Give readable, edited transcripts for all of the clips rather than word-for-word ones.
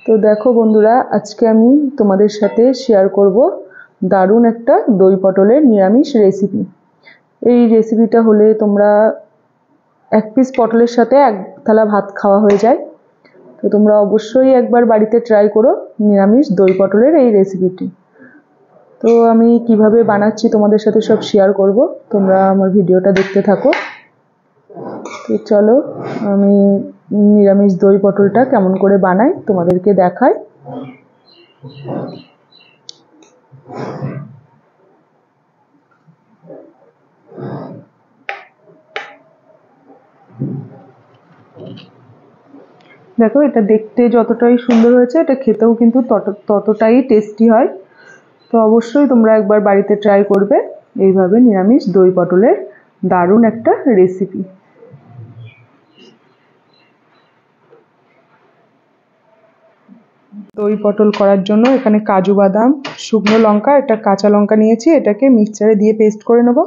তো দেখো বন্ধুরা, আজকে আমি তোমাদের সাথে শেয়ার করব দারুণ একটা দই পটলের নিরামিষ রেসিপি। এই রেসিপিটা হলে তোমরা এক পিস পটলের সাথে এক থালা ভাত খাওয়া হয়ে যায়। তো তোমরা অবশ্যই একবার বাড়িতে ট্রাই করো নিরামিষ দই পটলের এই রেসিপিটি। তো আমি কিভাবে বানাচ্ছি তোমাদের সাথে সব শেয়ার করব, তোমরা আমার ভিডিওটা দেখতে থাকো। তো চলো আমি নিরামিষ দই পটলটা কেমন করে বানাই তোমাদেরকে দেখাই। দেখো, এটা দেখতে যতটাই সুন্দর হয়েছে, এটা খেতেও কিন্তু ততটাই টেস্টি হয়। তো অবশ্যই তোমরা একবার বাড়িতে ট্রাই করবে এইভাবে নিরামিষ দই পটলের দারুণ একটা রেসিপি। দই পটল করার জন্য এখানে কাজু বাদাম, শুকনো লঙ্কা, একটা কাঁচা লঙ্কা নিয়েছি, এটাকে মিক্সচারে দিয়ে পেস্ট করে নেব।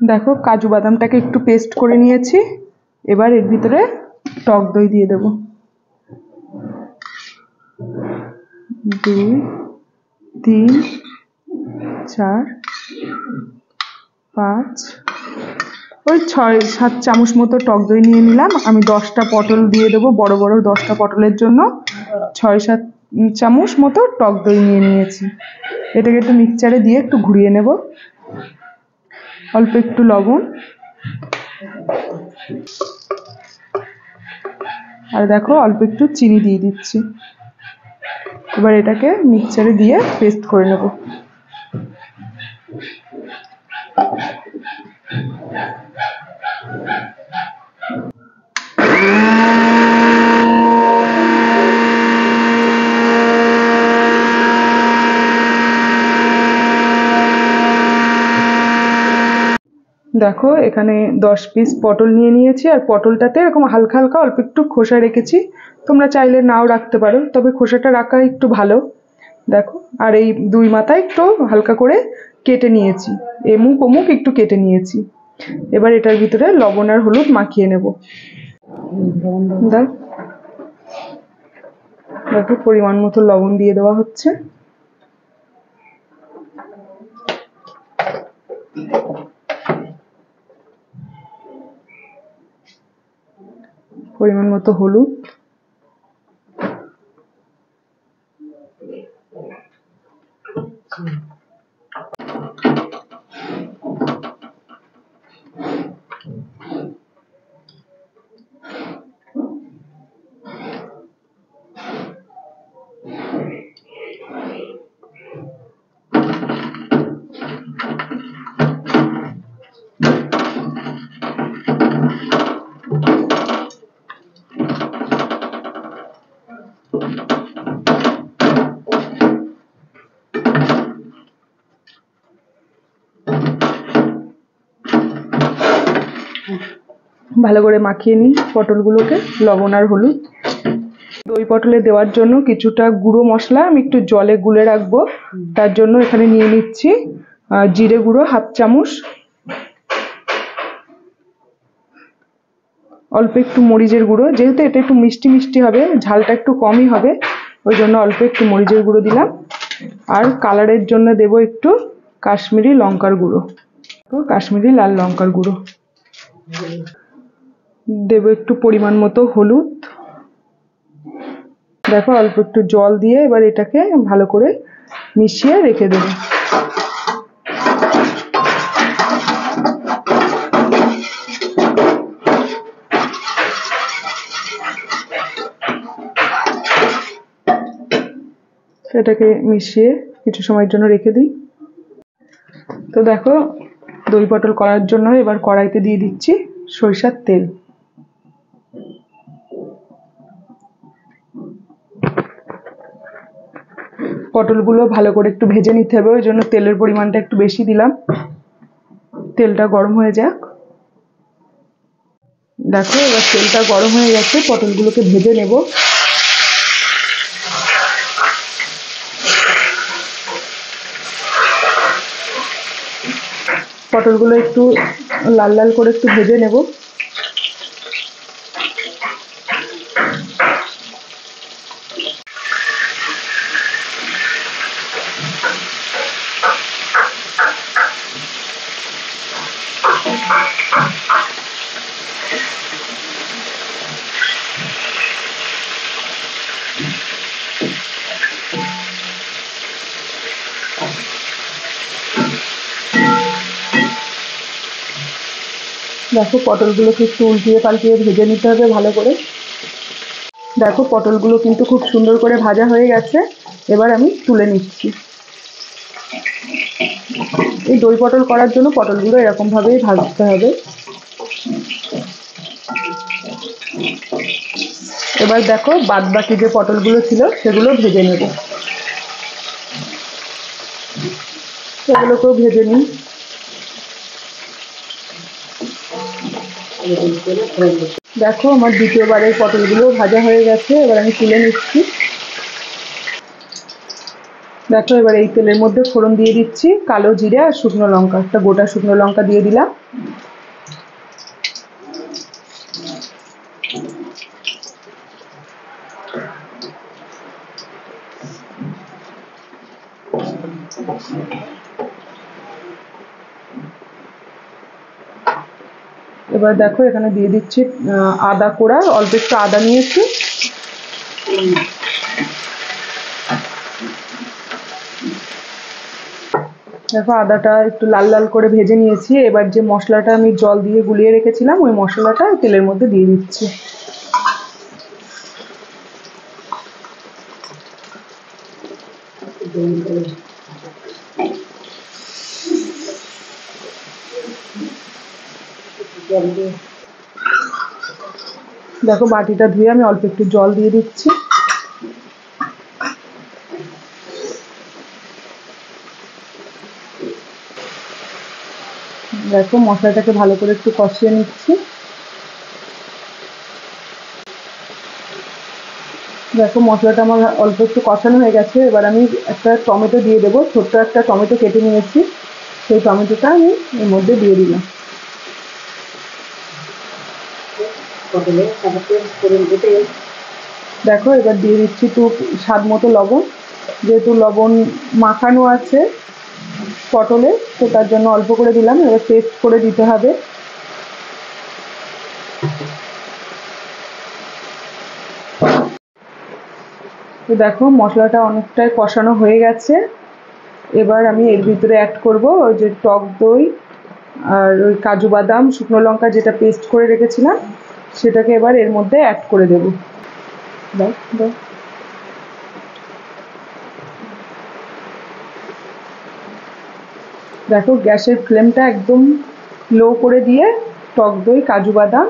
দেখো, কাজু বাদামটাকে একটু পেস্ট করে নিয়েছি। এবার এর ভিতরে টক দই দিয়ে দেব। 2, 3, 4, 5, ওই 6-7 চামচ মতো টক দই নিয়ে নিলাম। আমি 10টা পটল দিয়ে দেবো, বড় বড় 10টা পটলের জন্য 6-7 চামচ মতো টক দই নিয়ে নিয়েছি। এটাকে একটু মিক্সচারে দিয়ে একটু ঘুরিয়ে নেব। অল্প একটু লবণ, আর দেখো অল্প একটু চিনি দিয়ে দিচ্ছি। এবার এটাকে মিক্সচারে দিয়ে পেস্ট করে নেব। দেখো, এখানে 10 পিস পটল নিয়ে নিয়েছি, আর পটলটাতে এরকম হালকা হালকা অল্প একটু খোসা রেখেছি। তোমরা চাইলে নাও রাখতে পারো, তবে খোসাটা রাখা একটু ভালো। দেখো, আর এই দুই মাথায় একটু হালকা করে কেটে নিয়েছি, এমুক ওমুক একটু কেটে নিয়েছি। এবার এটার ভিতরে লবণ আর হলুদ মাখিয়ে নেব। দেখো, পরিমাণ মতো লবণ দিয়ে দেওয়া হচ্ছে। পরিমাণ মতো হলুদ, ভালো করে মাখিয়ে নিই পটলগুলোকে লবণ আর হলুদ। দই পটলে দেওয়ার জন্য কিছুটা গুঁড়ো মশলা আমি একটু জলে গুলে রাখবো। তার জন্য এখানে নিয়ে নিচ্ছি জিরে গুঁড়ো 1/2 চামচ, অল্প একটু মরিচের গুঁড়ো, যেহেতু এটা একটু মিষ্টি মিষ্টি হবে, ঝালটা একটু কমই হবে, ওই জন্য অল্প একটু মরিচের গুঁড়ো দিলাম। আর কালারের জন্য দেব একটু কাশ্মীরি লঙ্কার গুঁড়ো, কাশ্মীরি লাল লঙ্কার গুঁড়ো দেব, একটু পরিমাণ মতো হলুদ। দেখো, অল্প একটু জল দিয়ে এবার এটাকে ভালো করে মিশিয়ে রেখে দেব। এটাকে মিশিয়ে কিছু সময়ের জন্য রেখে দিই। তো দেখো, দই পটল করার জন্য এবার কড়াইতে দিয়ে দিচ্ছি সরিষার তেল। পটলগুলো ভালো করে একটু ভেজে নিতে হবে, ওই জন্য তেলের পরিমাণটা একটু বেশি দিলাম। তেলটা গরম হয়ে যাক। দেখো, এবার তেলটা গরম হয়ে গেছে, পটলগুলোকে ভেজে নেব। পটলগুলো একটু লাল লাল করে একটু ভেজে নেব। দেখো পটলগুলোকে একটু উল্টিয়ে পাল্টিয়ে ভেজে নিতে হবে ভালো করে। দেখো পটলগুলো কিন্তু খুব সুন্দর করে ভাজা হয়ে গেছে, এবার আমি তুলে নিচ্ছি। এই দই পটল করার জন্য পটলগুলো এরকম ভাবেই ভাজতে হবে। এবার দেখো বাদ বাকি যে পটলগুলো ছিল সেগুলো ভেজে নেব, সেগুলোকেও ভেজে নিই। দেখো আমার দ্বিতীয়বারের পটলগুলো ভাজা হয়ে গেছে, এবার আমি তুলে নিচ্ছি। দেখো এবার এই তেলের মধ্যে ফোড়ন দিয়ে দিচ্ছি কালো জিরে আর শুকনো লঙ্কা, একটা গোটা শুকনো লঙ্কা দিয়ে দিলাম। এবার দেখো এখানে দিয়ে দিচ্ছি আদা কোড়া, অল্প একটু আদা নিয়েছি। দেখো আদাটা একটু লাল লাল করে ভেজে নিয়েছি। এবার যে মশলাটা আমি জল দিয়ে গুলিয়ে রেখেছিলাম ওই মশলাটা তেলের মধ্যে দিয়ে দিচ্ছি। দেখো বাটিটা ধুয়ে আমি অল্প একটু জল দিয়ে দিচ্ছি। দেখো মশলাটাকে ভালো করে একটু কষিয়ে নিচ্ছি। দেখো মশলাটা আমার অল্প একটু কষানো হয়ে গেছে, এবার আমি একটা টমেটো দিয়ে দেবো। ছোট্ট একটা টমেটো কেটে নিয়েছি, সেই টমেটোটা আমি এর মধ্যে দিয়ে দিলাম। দেখো এবার দিয়ে দিচ্ছি একটু স্বাদ মতো লবণ, যেহেতু লবণ মাখানো আছে পটলে তো তার জন্য অল্প করে দিলাম। এবার টেস্ট করে দিতে হবে। তো দেখো মশলাটা অনেকটাই কষানো হয়ে গেছে, এবার আমি এর ভিতরে অ্যাড করব ওই যে টক দই আর ওই কাজু বাদাম শুকনো লঙ্কা যেটা পেস্ট করে রেখেছিলাম সেটাকে এবার এর মধ্যে অ্যাড করে দেবো। দেখো গ্যাসের ফ্লেমটা একদম লো করে দিয়ে টক দই কাজু বাদাম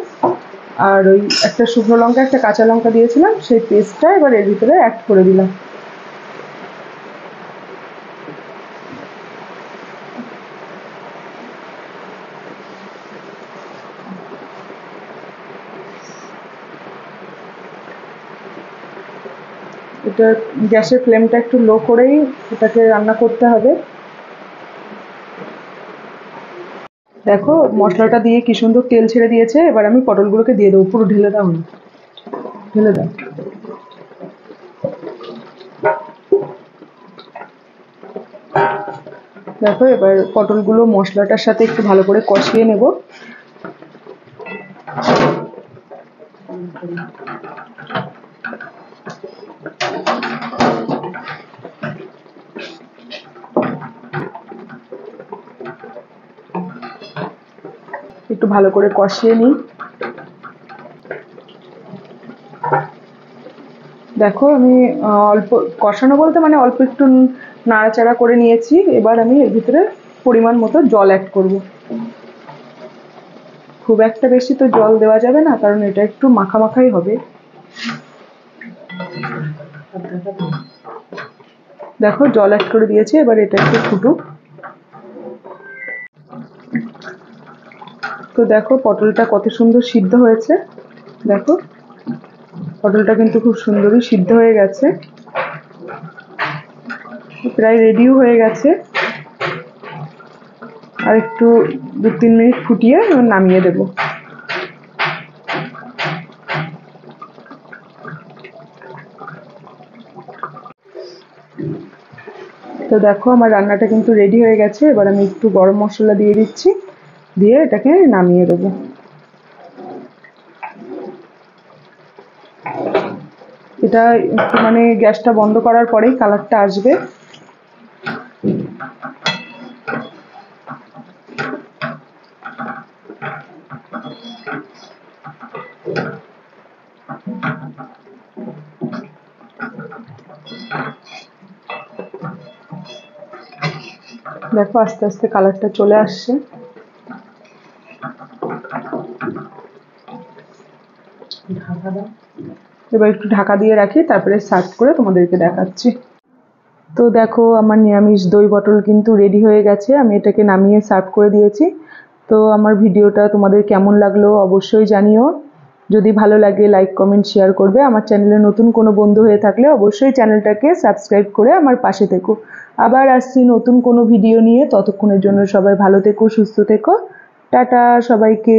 আর ওই একটা শুকনো লঙ্কা একটা কাঁচা লঙ্কা দিয়েছিলাম সেই পেস্টটা এবার এর ভিতরে অ্যাড করে দিলাম। এটা গ্যাসের ফ্লেমটা একটু লো করেই এটাকে রান্না করতে হবে। দেখো মশলাটা দিয়ে কি সুন্দর তেল ছেড়ে দিয়েছে, এবার আমি পটলগুলোকে দিয়ে দেবো। পুরো ঢেলে দাও না, ঢেলে দাও। দেখো এবার পটলগুলো মশলাটার সাথে একটু ভালো করে কষিয়ে নেব। একটু ভালো করে কষিয়ে নিই। দেখো আমি অল্প কষানো বলতে মানে অল্প একটু নাড়াচাড়া করে নিয়েছি। এবার আমি এর ভিতরে পরিমাণ মতো জল অ্যাড করব। খুব একটা বেশি তো জল দেওয়া যাবে না, কারণ এটা একটু মাখা মাখাই হবে। দেখো জল অ্যাড করে দিয়েছি, এবার এটা একটু ফুটুক। তো দেখো পটলটা কত সুন্দর সিদ্ধ হয়েছে। দেখো পটলটা কিন্তু খুব সুন্দরই সিদ্ধ হয়ে গেছে, প্রায় রেডিও হয়ে গেছে। আর একটু 2-3 মিনিট ফুটিয়ে নামিয়ে দেব। তো দেখো আমার রান্নাটা কিন্তু রেডি হয়ে গেছে, এবার আমি একটু গরম মশলা দিয়ে দিচ্ছি, দিয়ে এটাকে নামিয়ে দেবো। এটা একটু মানে গ্যাসটা বন্ধ করার পরেই কালারটা আসবে। দেখো আস্তে আস্তে কালারটা চলে আসছে। এবার একটু ঢাকা দিয়ে রাখি, তারপরে সার্ভ করে তোমাদেরকে দেখাচ্ছি। তো দেখো আমার নিরামিষ দই পটল কিন্তু রেডি হয়ে গেছে, আমি এটাকে নামিয়ে সার্ভ করে দিয়েছি। তো আমার ভিডিওটা তোমাদের কেমন লাগলো অবশ্যই জানিও। যদি ভালো লাগে লাইক কমেন্ট শেয়ার করবে। আমার চ্যানেলে নতুন কোনো বন্ধু হয়ে থাকলে অবশ্যই চ্যানেলটাকে সাবস্ক্রাইব করে আমার পাশে থেকো। আবার আসছি নতুন কোনো ভিডিও নিয়ে, ততক্ষণের জন্য সবাই ভালো থেকো, সুস্থ থেকো। টাটা সবাইকে।